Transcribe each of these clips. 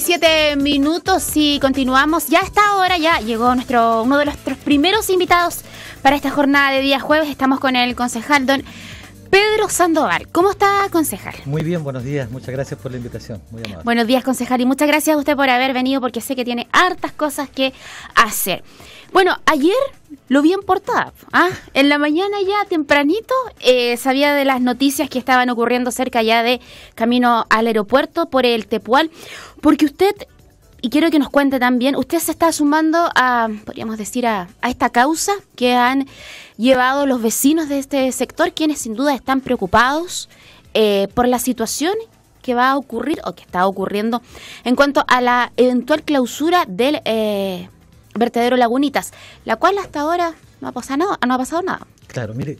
7:17 y continuamos. Ya a esta hora ya llegó uno de nuestros primeros invitados para esta jornada de día jueves. Estamos con el concejal don Pedro Sandoval. ¿Cómo está, concejal? Muy bien, buenos días. Muchas gracias por la invitación. Muy amable. Buenos días, concejal, y muchas gracias a usted por haber venido, porque sé que tiene hartas cosas que hacer. Bueno, ayer lo vi en portada. En la mañana ya tempranito sabía de las noticias que estaban ocurriendo cerca ya de camino al aeropuerto por el Tepual, porque usted, y quiero que nos cuente también, usted se está sumando a, podríamos decir, a esta causa que han llevado los vecinos de este sector, quienes sin duda están preocupados por la situación que va a ocurrir o que está ocurriendo en cuanto a la eventual clausura del vertedero Lagunitas, la cual hasta ahora no ha pasado nada. Claro, mire,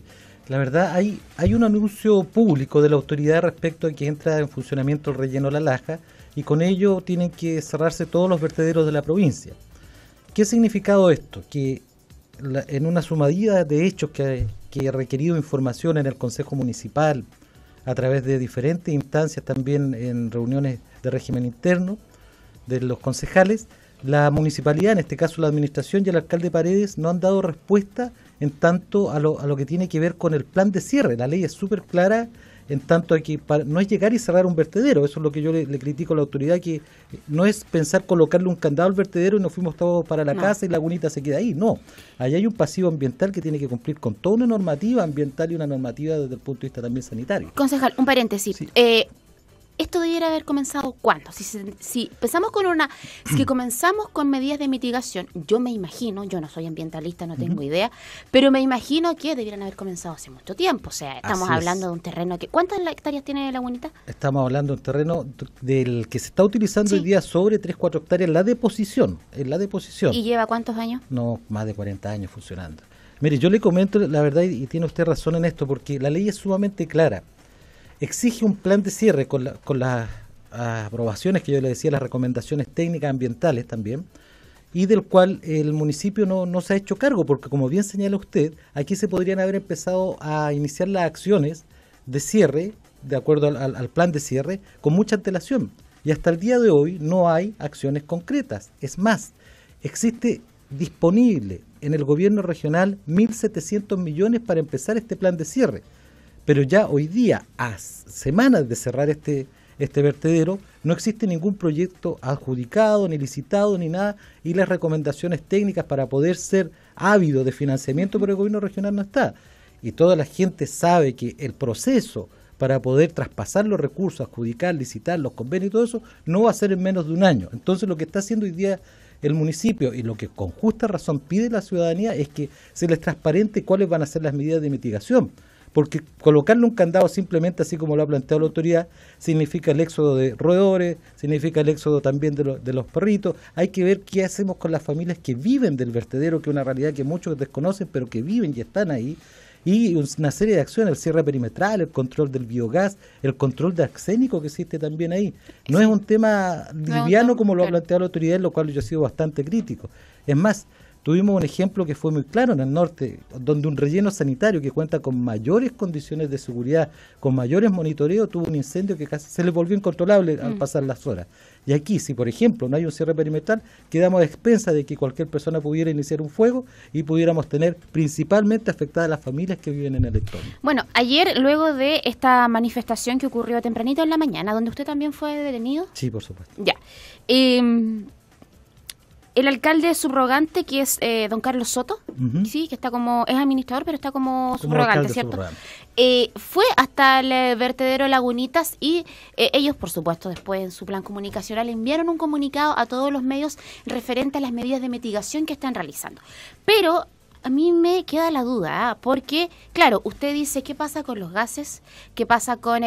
la verdad hay un anuncio público de la autoridad respecto a que entra en funcionamiento el relleno La Laja, y con ello tienen que cerrarse todos los vertederos de la provincia. ¿Qué ha significado esto? Que en una sumadilla de hechos que ha requerido información en el Consejo Municipal, a través de diferentes instancias, también en reuniones de régimen interno de los concejales, la municipalidad, en este caso la administración y el alcalde Paredes, no han dado respuesta en tanto a lo que tiene que ver con el plan de cierre. La ley es súper clara en tanto a que no es llegar y cerrar un vertedero. Eso es lo que yo le critico a la autoridad, que no es pensar colocarle un candado al vertedero y nos fuimos todos para la casa y Lagunita se queda ahí. No, allá hay un pasivo ambiental que tiene que cumplir con toda una normativa ambiental y una normativa desde el punto de vista también sanitario. Concejal, un paréntesis. Sí. ¿Esto debiera haber comenzado cuándo? Si pensamos si comenzamos con medidas de mitigación, yo me imagino, yo no soy ambientalista, no tengo idea, pero me imagino que debieran haber comenzado hace mucho tiempo. O sea, estamos hablando de un terreno que... ¿Cuántas hectáreas tiene Lagunita? Estamos hablando de un terreno del que se está utilizando hoy día sobre 3-4 hectáreas en la deposición. ¿Y lleva cuántos años? No, más de 40 años funcionando. Mire, yo le comento la verdad, y tiene usted razón en esto, porque la ley es sumamente clara. Exige un plan de cierre con las aprobaciones que yo le decía, las recomendaciones técnicas ambientales también, y del cual el municipio no se ha hecho cargo, porque como bien señala usted, aquí se podrían haber empezado a iniciar las acciones de cierre, de acuerdo al plan de cierre, con mucha antelación. Y hasta el día de hoy no hay acciones concretas. Es más, existe disponible en el gobierno regional 1.700 millones para empezar este plan de cierre. Pero ya hoy día, a semanas de cerrar este vertedero, no existe ningún proyecto adjudicado, ni licitado, ni nada, y las recomendaciones técnicas para poder ser ávido de financiamiento por el gobierno regional no está. Y toda la gente sabe que el proceso para poder traspasar los recursos, adjudicar, licitar, los convenios y todo eso, no va a ser en menos de un año. Entonces lo que está haciendo hoy día el municipio, y lo que con justa razón pide la ciudadanía, es que se les transparente cuáles van a ser las medidas de mitigación. Porque colocarle un candado simplemente así como lo ha planteado la autoridad significa el éxodo de roedores, significa el éxodo también de los perritos. Hay que ver qué hacemos con las familias que viven del vertedero, que es una realidad que muchos desconocen, pero que viven y están ahí. Y una serie de acciones, el cierre perimetral, el control del biogás, el control de arsénico que existe también ahí. No es un tema liviano como lo ha planteado la autoridad, en lo cual yo he sido bastante crítico. Es más, tuvimos un ejemplo que fue muy claro en el norte, donde un relleno sanitario que cuenta con mayores condiciones de seguridad, con mayores monitoreos, tuvo un incendio que casi se le volvió incontrolable al pasar las horas. Y aquí, si por ejemplo no hay un cierre perimetral, quedamos a expensas de que cualquier persona pudiera iniciar un fuego y pudiéramos tener principalmente afectadas las familias que viven en el entorno. Bueno, ayer, luego de esta manifestación que ocurrió tempranito en la mañana, donde usted también fue detenido. Sí, por supuesto. Ya. El alcalde subrogante, que es don Carlos Soto, sí, que está es administrador, pero está como subrogante, ¿cierto? Fue hasta el vertedero Lagunitas y ellos, por supuesto, después en su plan comunicacional enviaron un comunicado a todos los medios referente a las medidas de mitigación que están realizando. Pero a mí me queda la duda, porque, claro, usted dice qué pasa con los gases, qué pasa con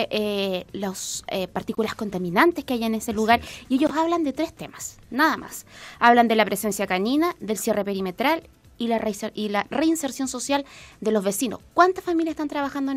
las partículas contaminantes que hay en ese lugar, y ellos hablan de 3 temas, nada más. Hablan de la presencia canina, del cierre perimetral y la reinserción social de los vecinos. ¿Cuántas familias están trabajando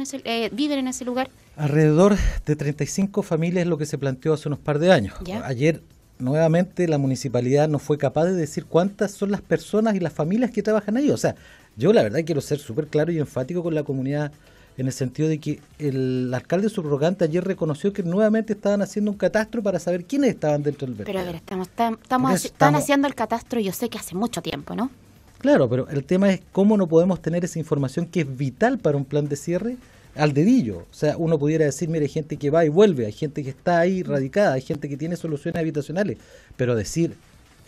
viven en ese lugar? Alrededor de 35 familias es lo que se planteó hace unos par de años. ¿Ya? Ayer nuevamente la municipalidad no fue capaz de decir cuántas son las personas y las familias que trabajan ahí. O sea, yo la verdad quiero ser súper claro y enfático con la comunidad en el sentido de que el alcalde subrogante ayer reconoció que nuevamente estaban haciendo un catastro para saber quiénes estaban dentro del vertedero. Pero a ver, están haciendo el catastro, yo sé que hace mucho tiempo, ¿no? Claro, pero el tema es cómo no podemos tener esa información que es vital para un plan de cierre al dedillo. O sea, uno pudiera decir, mire, hay gente que va y vuelve, hay gente que está ahí radicada, hay gente que tiene soluciones habitacionales, pero decir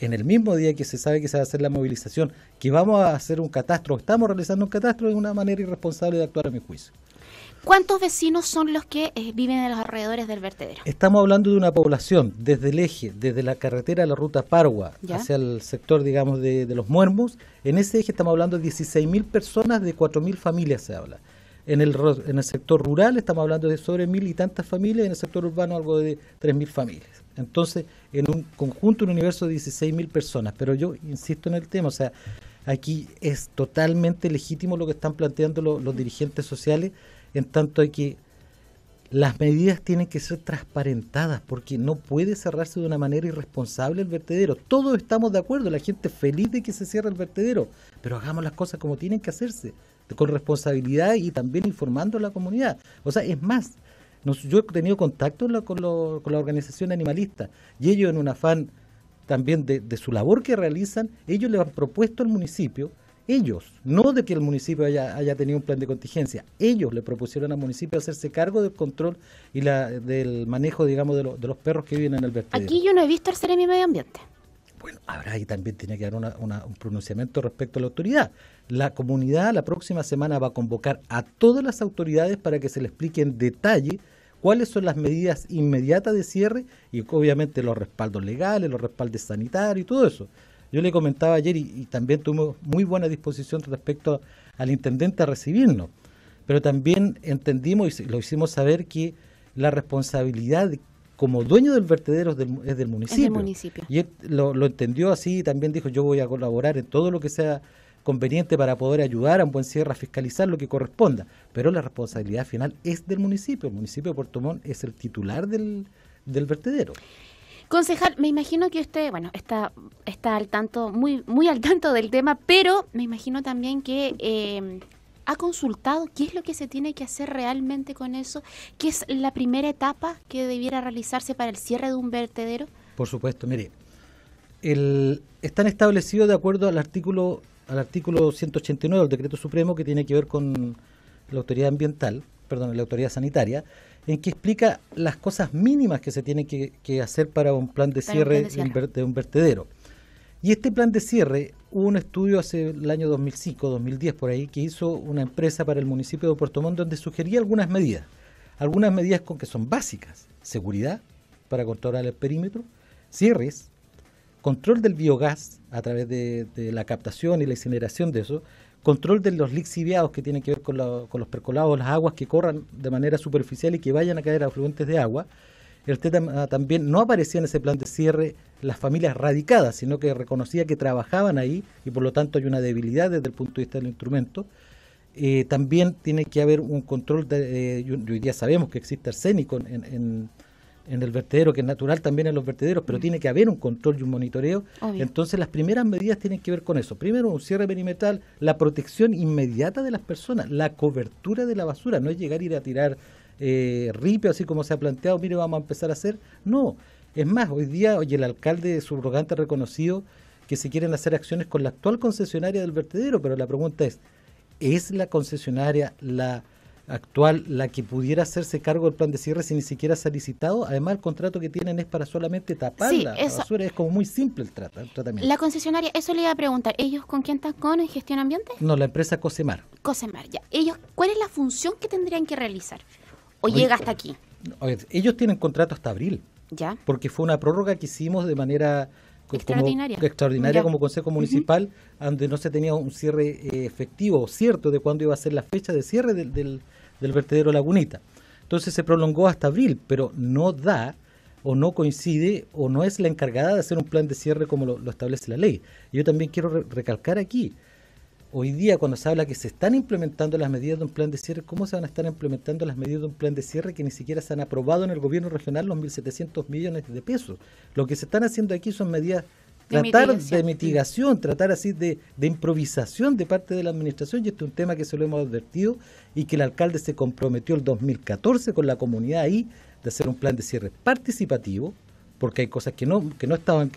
en el mismo día que se sabe que se va a hacer la movilización, que vamos a hacer un catastro, estamos realizando un catastro, es una manera irresponsable de actuar a mi juicio. ¿Cuántos vecinos son los que viven en los alrededores del vertedero? Estamos hablando de una población desde el eje, desde la carretera de la ruta Pargua hacia el sector, digamos, de Los Muermos. En ese eje estamos hablando de 16.000 personas, de 4.000 familias se habla. En el sector rural estamos hablando de sobre 1.000 y tantas familias, en el sector urbano algo de 3.000 familias. Entonces, en un conjunto, un universo de 16.000 personas. Pero yo insisto en el tema, o sea, aquí es totalmente legítimo lo que están planteando los dirigentes sociales, en tanto hay que las medidas tienen que ser transparentadas, porque no puede cerrarse de una manera irresponsable el vertedero. Todos estamos de acuerdo, la gente feliz de que se cierre el vertedero, pero hagamos las cosas como tienen que hacerse, con responsabilidad y también informando a la comunidad. O sea, es más, yo he tenido contacto con la organización animalista, y ellos, en un afán también de su labor que realizan, ellos le han propuesto al municipio, ellos, no de que el municipio haya tenido un plan de contingencia, ellos le propusieron al municipio hacerse cargo del control y del manejo, digamos, de los perros que viven en el vertedero. Aquí yo no he visto el Ceremi Medio Ambiente. Bueno, ahí también tiene que haber un pronunciamiento respecto a la autoridad. La comunidad la próxima semana va a convocar a todas las autoridades para que se le explique en detalle cuáles son las medidas inmediatas de cierre y obviamente los respaldos legales, los respaldos sanitarios y todo eso. Yo le comentaba ayer y también tuvimos muy buena disposición respecto al intendente a recibirnos, pero también entendimos y lo hicimos saber que la responsabilidad como dueño del vertedero es del municipio. Es del municipio. Y él lo entendió así y también dijo, yo voy a colaborar en todo lo que sea conveniente para poder ayudar a un buen cierre, a fiscalizar lo que corresponda, pero la responsabilidad final es del municipio. El municipio de Puerto Montt es el titular del vertedero. Concejal, me imagino que usted, bueno, está al tanto, muy al tanto del tema, pero me imagino también que ha consultado qué es lo que se tiene que hacer realmente con eso, qué es la primera etapa que debiera realizarse para el cierre de un vertedero. Por supuesto, mire, están establecidos de acuerdo al artículo 189 del Decreto Supremo, que tiene que ver con la autoridad ambiental, la autoridad sanitaria, en que explica las cosas mínimas que se tienen que hacer para un plan de cierre de un vertedero. Y este plan de cierre, hubo un estudio hace el año 2005, 2010 por ahí, que hizo una empresa para el municipio de Puerto Montt, donde sugería algunas medidas que son básicas: seguridad para controlar el perímetro, cierres, control del biogás a través de la captación y la incineración de eso, control de los lixiviados que tienen que ver con los percolados, las aguas que corran de manera superficial y que vayan a caer a afluentes de agua. El tema también no aparecía en ese plan de cierre las familias radicadas, sino que reconocía que trabajaban ahí y por lo tanto hay una debilidad desde el punto de vista del instrumento. También tiene que haber un control, hoy día sabemos que existe arsénico en el vertedero, que es natural también en los vertederos, pero tiene que haber un control y un monitoreo. Obvio. Entonces las primeras medidas tienen que ver con eso. Primero, un cierre perimetral, la protección inmediata de las personas, la cobertura de la basura, no es llegar a ir a tirar ripio, así como se ha planteado, mire, vamos a empezar a hacer. No, es más, hoy día el alcalde subrogante ha reconocido que se quieren hacer acciones con la actual concesionaria del vertedero, pero la pregunta ¿es la concesionaria la actual la que pudiera hacerse cargo del plan de cierre si ni siquiera se ha licitado? Además, el contrato que tienen es para solamente tapar la basura, es como muy simple el tratamiento. La concesionaria, eso le iba a preguntar, ¿ellos con quién están con en gestión ambiente? No, la empresa Cosemar. Cosemar, ya. Ellos, ¿cuál es la función que tendrían que realizar? ¿O llega hasta aquí? Ellos tienen contrato hasta abril. Ya. Porque fue una prórroga que hicimos de manera extraordinaria como Consejo Municipal, donde no se tenía un cierre efectivo, cierto, de cuándo iba a ser la fecha de cierre del vertedero Lagunita. Entonces se prolongó hasta abril, pero no da o no coincide o no es la encargada de hacer un plan de cierre como lo establece la ley. Y yo también quiero recalcar aquí, hoy día cuando se habla que se están implementando las medidas de un plan de cierre, ¿cómo se van a estar implementando las medidas de un plan de cierre que ni siquiera se han aprobado en el gobierno regional los 1.700 millones de pesos? Lo que se están haciendo aquí son medidas tratar de mitigación, tratar así de improvisación de parte de la administración, y este es un tema que se lo hemos advertido y que el alcalde se comprometió el 2014 con la comunidad ahí de hacer un plan de cierre participativo, porque hay cosas que no estaban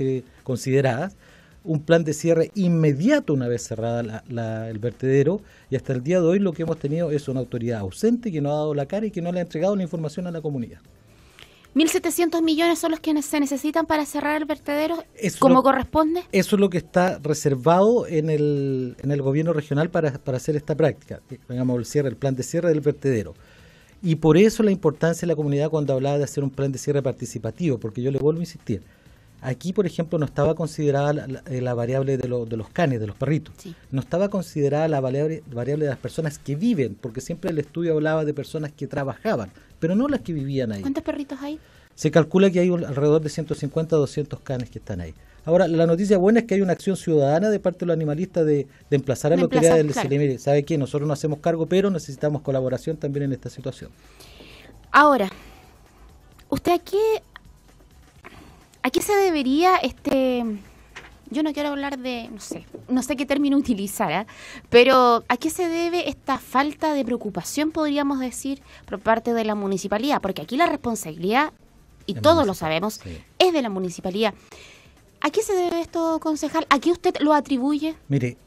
consideradas, un plan de cierre inmediato una vez cerrada el vertedero, y hasta el día de hoy lo que hemos tenido es una autoridad ausente que no ha dado la cara y que no le ha entregado la información a la comunidad. 1.700 millones son los que se necesitan para cerrar el vertedero, como corresponde. Eso es lo que está reservado en el gobierno regional para hacer esta práctica, digamos, el plan de cierre del vertedero. Y por eso la importancia de la comunidad cuando hablaba de hacer un plan de cierre participativo, porque yo le vuelvo a insistir, aquí, por ejemplo, no estaba considerada la variable de los canes, de los perritos. Sí. No estaba considerada la variable de las personas que viven, porque siempre el estudio hablaba de personas que trabajaban, pero no las que vivían ahí. ¿Cuántos perritos hay? Se calcula que hay alrededor de 150 a 200 canes que están ahí. Ahora, la noticia buena es que hay una acción ciudadana de parte de los animalistas de emplazar a la autoridad del decirle, mire, ¿sabe qué? Nosotros no hacemos cargo, pero necesitamos colaboración también en esta situación. Ahora, ¿usted ¿a qué se debería yo no quiero hablar de, no sé qué término utilizar, pero ¿a qué se debe esta falta de preocupación, podríamos decir, por parte de la municipalidad? Porque aquí la responsabilidad, y todos lo sabemos, sí, es de la municipalidad. ¿A qué se debe esto, concejal? ¿A qué usted lo atribuye? Mire,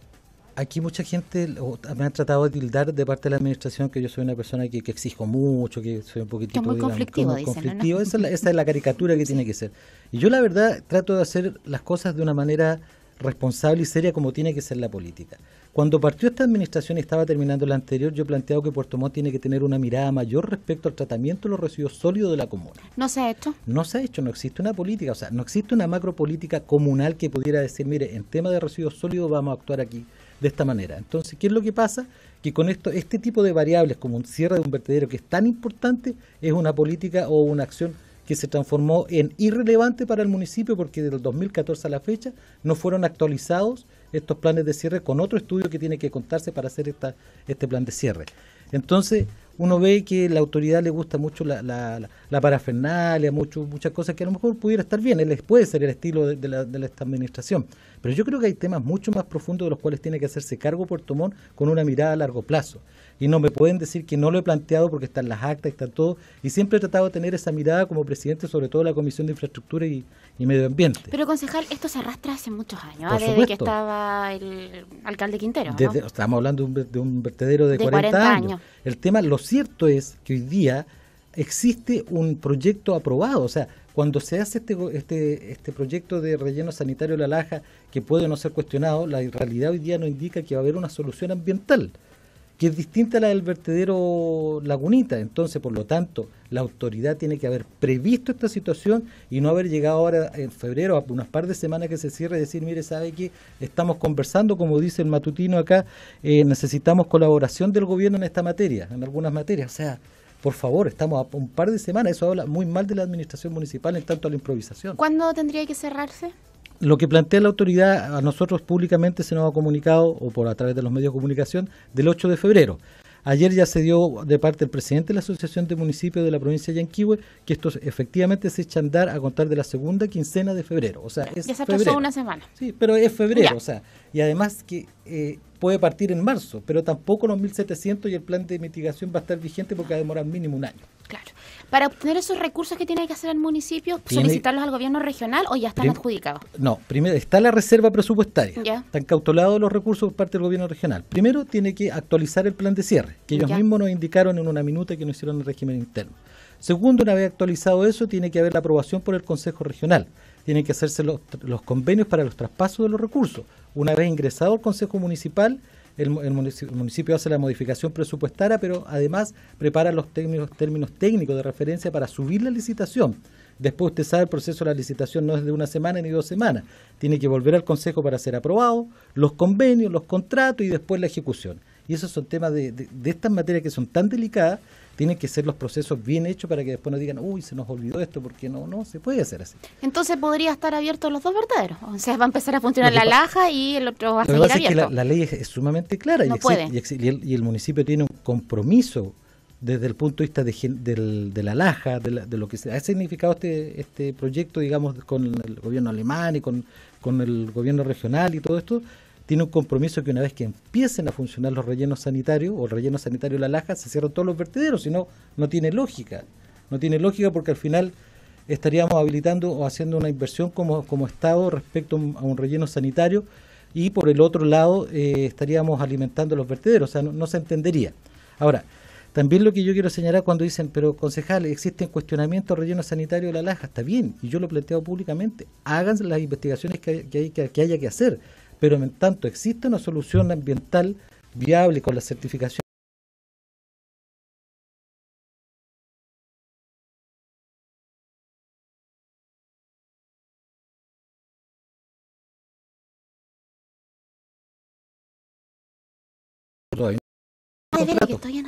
aquí mucha gente me ha tratado de tildar de parte de la administración que yo soy una persona que exijo mucho, que soy un poquitito... Que es muy conflictivo, dicen, ¿no? Esa es la caricatura que tiene que ser. Y yo la verdad trato de hacer las cosas de una manera responsable y seria como tiene que ser la política. Cuando partió esta administración y estaba terminando la anterior, yo he planteado que Puerto Montt tiene que tener una mirada mayor respecto al tratamiento de los residuos sólidos de la comuna. ¿No se ha hecho? No se ha hecho, no existe una política, o sea, no existe una macropolítica comunal que pudiera decir, mire, en tema de residuos sólidos vamos a actuar aquí de esta manera. Entonces, ¿qué es lo que pasa? Que con este tipo de variables, como un cierre de un vertedero que es tan importante, es una política o una acción que se transformó en irrelevante para el municipio, porque desde el 2014 a la fecha no fueron actualizados estos planes de cierre con otro estudio que tiene que contarse para hacer este plan de cierre. Entonces, uno ve que la autoridad le gusta mucho la parafernalia, muchas cosas que a lo mejor pudiera estar bien, puede ser el estilo de esta administración. Pero yo creo que hay temas mucho más profundos de los cuales tiene que hacerse cargo Puerto Montt con una mirada a largo plazo. Y no me pueden decir que no lo he planteado porque están las actas, está todo. Y siempre he tratado de tener esa mirada como presidente, sobre todo de la Comisión de Infraestructura y Medio Ambiente. Pero, concejal, esto se arrastra hace muchos años, desde que estaba el alcalde Quintero, ¿no? Estamos hablando de un vertedero de 40 años. El tema, lo cierto es que hoy día existe un proyecto aprobado, o sea, cuando se hace este proyecto de relleno sanitario de La Laja, que puede no ser cuestionado, la realidad hoy día nos indica que va a haber una solución ambiental, que es distinta a la del vertedero Lagunita. Entonces, por lo tanto, la autoridad tiene que haber previsto esta situación y no haber llegado ahora en febrero, a unas par de semanas que se cierre, y decir, mire, ¿sabe qué? Estamos conversando, como dice el matutino acá, necesitamos colaboración del gobierno en esta materia, en algunas materias. O sea, por favor, estamos a un par de semanas, eso habla muy mal de la administración municipal en tanto a la improvisación. ¿Cuándo tendría que cerrarse? Lo que plantea la autoridad a nosotros públicamente se nos ha comunicado, o a través de los medios de comunicación, del 8 de febrero. Ayer ya se dio de parte del presidente de la Asociación de Municipios de la provincia de Yanquihue que estos efectivamente se echa a andar a contar de la segunda quincena de febrero. O sea, es ya se febrero. Pasó una semana. Sí, pero es febrero, o sea, y además que puede partir en marzo, pero tampoco los 1.700 y el plan de mitigación va a estar vigente porque va a demorar mínimo un año. Claro. Para obtener esos recursos que tiene que hacer el municipio, ¿solicitarlos al gobierno regional o ya están adjudicados? No, primero está la reserva presupuestaria. Ya. Están cautelados los recursos por parte del gobierno regional. Primero tiene que actualizar el plan de cierre, que ellos mismos nos indicaron en una minuta que nos hicieron el régimen interno. Segundo, una vez actualizado eso, tiene que haber la aprobación por el Consejo Regional. Tienen que hacerse los convenios para los traspasos de los recursos. Una vez ingresado al Consejo Municipal, el municipio hace la modificación presupuestaria, pero además prepara los términos técnicos de referencia para subir la licitación. Después usted sabe, el proceso de la licitación no es de una semana ni 2 semanas. Tiene que volver al Consejo para ser aprobado, los convenios, los contratos y después la ejecución. Y esos son temas de estas materias que son tan delicadas, tienen que ser los procesos bien hechos para que después no digan, uy, se nos olvidó esto, porque no se puede hacer así. Entonces podría estar abiertos los dos vertederos. O sea, va a empezar a funcionar la Laja y el otro va a seguir abierto. Es que la ley es sumamente clara no y el municipio tiene un compromiso desde el punto de vista de la Laja, de lo que ha significado este proyecto, digamos, con el gobierno alemán y con el gobierno regional y todo esto, tiene un compromiso que una vez que empiecen a funcionar los rellenos sanitarios, o el relleno sanitario de la Laja, se cierran todos los vertederos, si no, no tiene lógica. No tiene lógica porque al final estaríamos habilitando o haciendo una inversión como Estado respecto a un relleno sanitario, y por el otro lado estaríamos alimentando los vertederos, o sea, no se entendería. Ahora, también lo que yo quiero señalar cuando dicen, pero concejal, existen cuestionamientos al relleno sanitario de la Laja, está bien, y yo lo he planteado públicamente, hagan las investigaciones que haya que hacer, pero en tanto existe una solución ambiental viable con la certificación.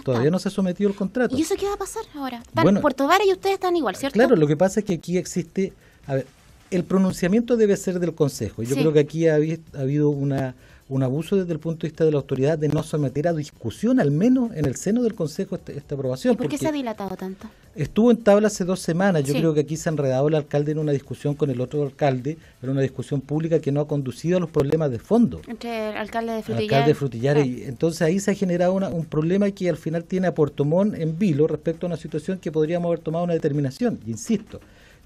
Todavía no se ha sometido el contrato. ¿Y eso qué va a pasar ahora? Bueno, Puerto Varas y ustedes están igual, ¿cierto? Claro, lo que pasa es que aquí existe, a ver, el pronunciamiento debe ser del Consejo. Yo creo que aquí ha habido un abuso desde el punto de vista de la autoridad de no someter a discusión, al menos en el seno del Consejo, esta aprobación. ¿Y por qué se ha dilatado tanto? Estuvo en tabla hace 2 semanas. Yo creo que aquí se ha enredado el alcalde en una discusión con el otro alcalde, en una discusión pública que no ha conducido a los problemas de fondo. Entre el alcalde de Frutillar. Y entonces ahí se ha generado un problema que al final tiene a Puerto Montt en vilo respecto a una situación que podríamos haber tomado una determinación. Y insisto,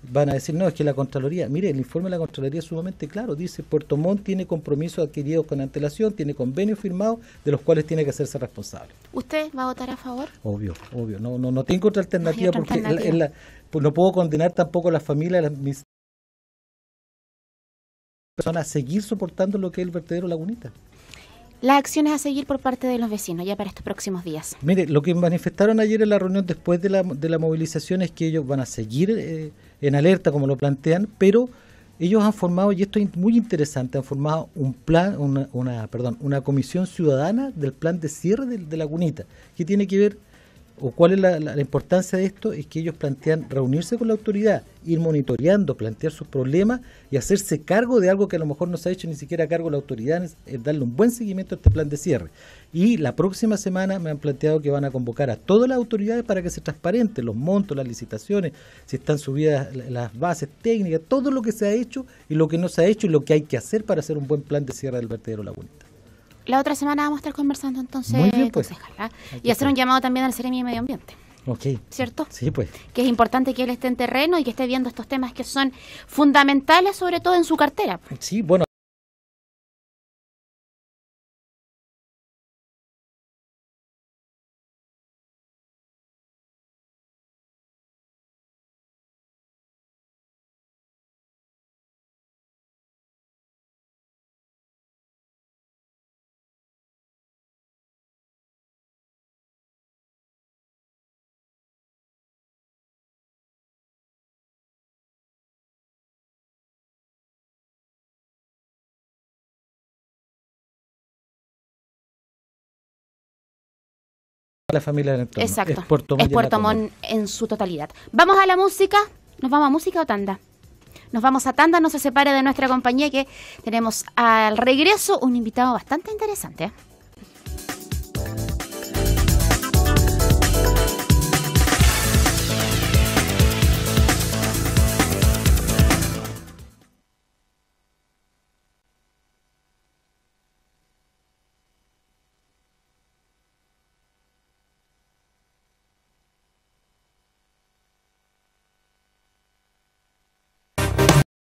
van a decir, no, es que la Contraloría, mire, el informe de la Contraloría es sumamente claro, dice, Puerto Montt tiene compromisos adquiridos con antelación, tiene convenios firmados, de los cuales tiene que hacerse responsable. ¿Usted va a votar a favor? Obvio, no tengo otra alternativa, porque pues no puedo condenar tampoco a las familias, mis personas a seguir soportando lo que es el vertedero Lagunita. Las acciones a seguir por parte de los vecinos ya para estos próximos días. Mire, lo que manifestaron ayer en la reunión después de la movilización es que ellos van a seguir en alerta, como lo plantean, pero ellos han formado, y esto es muy interesante, han formado un plan, una comisión ciudadana del plan de cierre de Lagunita, que tiene que ver, o cuál es la importancia de esto, es que ellos plantean reunirse con la autoridad, ir monitoreando, plantear sus problemas y hacerse cargo de algo que a lo mejor no se ha hecho ni siquiera cargo la autoridad, es darle un buen seguimiento a este plan de cierre. Y la próxima semana me han planteado que van a convocar a todas las autoridades para que se transparenten los montos, las licitaciones, si están subidas las bases técnicas, todo lo que se ha hecho y lo que no se ha hecho y lo que hay que hacer para hacer un buen plan de cierre del vertedero Lagunita. La otra semana vamos a estar conversando entonces, muy bien, pues, concejal, y hacer un llamado también al Seremi de Medio Ambiente. Okay. ¿Cierto? Sí, pues. Que es importante que él esté en terreno y que esté viendo estos temas que son fundamentales, sobre todo en su cartera. Sí, bueno. La familia del entorno. Exacto, es Puerto Montt en su totalidad. Vamos a la música. ¿Nos vamos a música o tanda? Nos vamos a tanda, no se separe de nuestra compañía, que tenemos al regreso un invitado bastante interesante.